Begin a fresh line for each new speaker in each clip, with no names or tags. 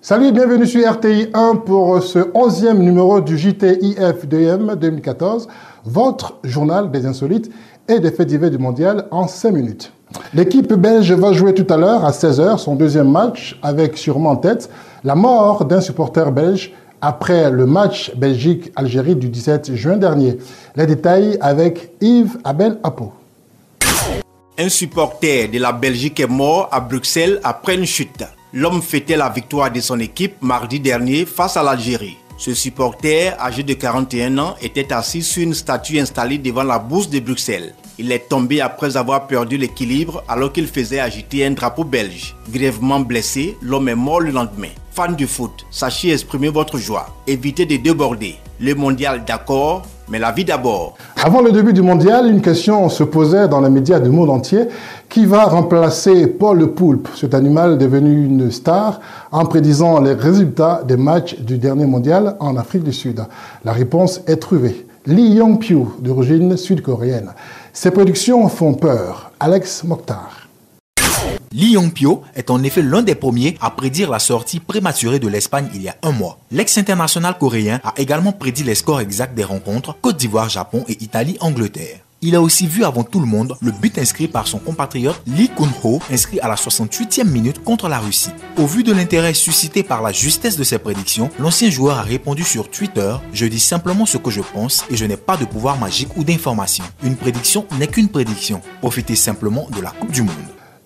Salut et bienvenue sur RTI 1 pour ce 11e numéro du JT-IF2M 2014, votre journal des insolites et des faits divers du mondial en 5 minutes. L'équipe belge va jouer tout à l'heure à 16h son deuxième match avec sûrement en tête la mort d'un supporter belge après le match Belgique-Algérie du 17 juin dernier. Les détails avec Yves Abel-Apo.
Un supporter de la Belgique est mort à Bruxelles après une chute. L'homme fêtait la victoire de son équipe mardi dernier face à l'Algérie. Ce supporter, âgé de 41 ans, était assis sur une statue installée devant la bourse de Bruxelles. Il est tombé après avoir perdu l'équilibre alors qu'il faisait agiter un drapeau belge. Grièvement blessé, l'homme est mort le lendemain. Fans du foot, sachez exprimer votre joie. Évitez de déborder. Le mondial d'accord, mais la vie d'abord.
Avant le début du mondial, une question se posait dans les médias du monde entier. Qui va remplacer Paul le Poulpe, cet animal devenu une star, en prédisant les résultats des matchs du dernier mondial en Afrique du Sud? La réponse est trouvée. Lee Yong-pyo, d'origine sud-coréenne. Ses prédictions font peur. Alex Mokhtar.
Lee Yong-pyo est en effet l'un des premiers à prédire la sortie prématurée de l'Espagne il y a un mois. L'ex-international coréen a également prédit les scores exacts des rencontres Côte d'Ivoire-Japon et Italie-Angleterre. Il a aussi vu avant tout le monde le but inscrit par son compatriote Lee Kun-ho, inscrit à la 68e minute contre la Russie. Au vu de l'intérêt suscité par la justesse de ses prédictions, l'ancien joueur a répondu sur Twitter « Je dis simplement ce que je pense et je n'ai pas de pouvoir magique ou d'information. Une prédiction n'est qu'une prédiction. Profitez simplement de la Coupe du Monde. »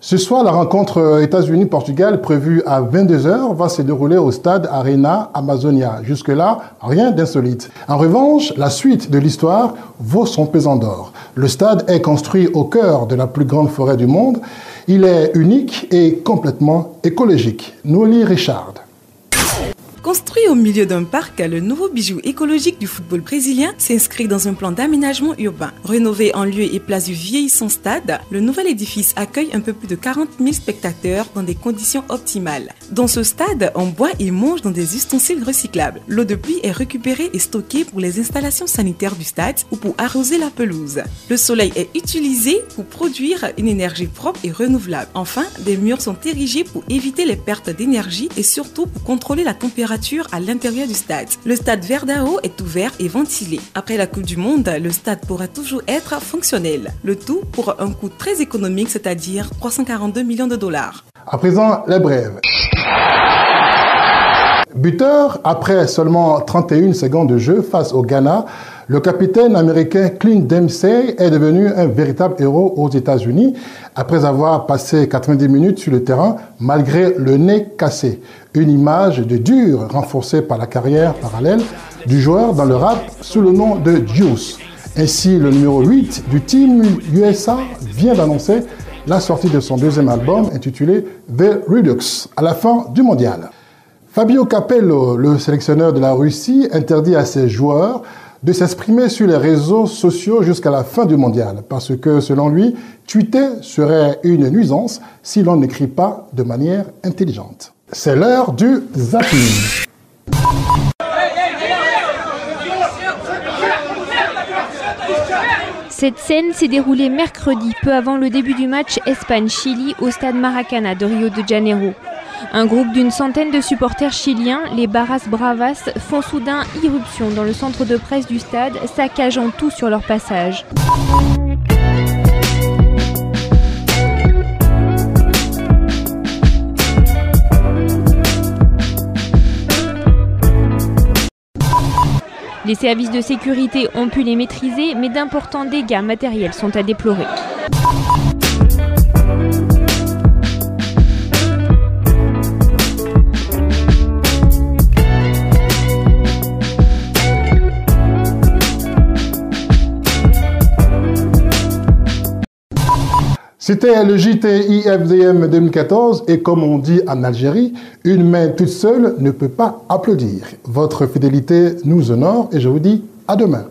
Ce soir, la rencontre États-Unis-Portugal prévue à 22h va se dérouler au stade Arena Amazonia. Jusque-là, rien d'insolite. En revanche, la suite de l'histoire vaut son pesant d'or. Le stade est construit au cœur de la plus grande forêt du monde. Il est unique et complètement écologique. Noélie Richard.
Construit au milieu d'un parc, le nouveau bijou écologique du football brésilien s'inscrit dans un plan d'aménagement urbain. Rénové en lieu et place du vieillissant stade, le nouvel édifice accueille un peu plus de 40 000 spectateurs dans des conditions optimales. Dans ce stade, on boit et mange dans des ustensiles recyclables. L'eau de pluie est récupérée et stockée pour les installations sanitaires du stade ou pour arroser la pelouse. Le soleil est utilisé pour produire une énergie propre et renouvelable. Enfin, des murs sont érigés pour éviter les pertes d'énergie et surtout pour contrôler la température à l'intérieur du stade. Le stade Verdão est ouvert et ventilé. Après la Coupe du Monde, le stade pourra toujours être fonctionnel. Le tout pour un coût très économique, c'est-à-dire 342 millions de dollars.
À présent, les brèves. Buteur, après seulement 31 secondes de jeu face au Ghana, le capitaine américain Clint Dempsey est devenu un véritable héros aux États-Unis après avoir passé 90 minutes sur le terrain malgré le nez cassé. Une image de dur renforcée par la carrière parallèle du joueur dans le rap sous le nom de Juice. Ainsi, le numéro 8 du Team USA vient d'annoncer la sortie de son deuxième album intitulé The Redux à la fin du mondial. Fabio Capello, le sélectionneur de la Russie, interdit à ses joueurs de s'exprimer sur les réseaux sociaux jusqu'à la fin du mondial, parce que, selon lui, tweeter serait une nuisance si l'on n'écrit pas de manière intelligente. C'est l'heure du zapping.
Cette scène s'est déroulée mercredi, peu avant le début du match Espagne-Chili au stade Maracanã de Rio de Janeiro. Un groupe d'une centaine de supporters chiliens, les Barras Bravas, font soudain irruption dans le centre de presse du stade, saccageant tout sur leur passage. Les services de sécurité ont pu les maîtriser, mais d'importants dégâts matériels sont à déplorer.
C'était le JT-IF2M 2014 et comme on dit en Algérie, une main toute seule ne peut pas applaudir. Votre fidélité nous honore et je vous dis à demain.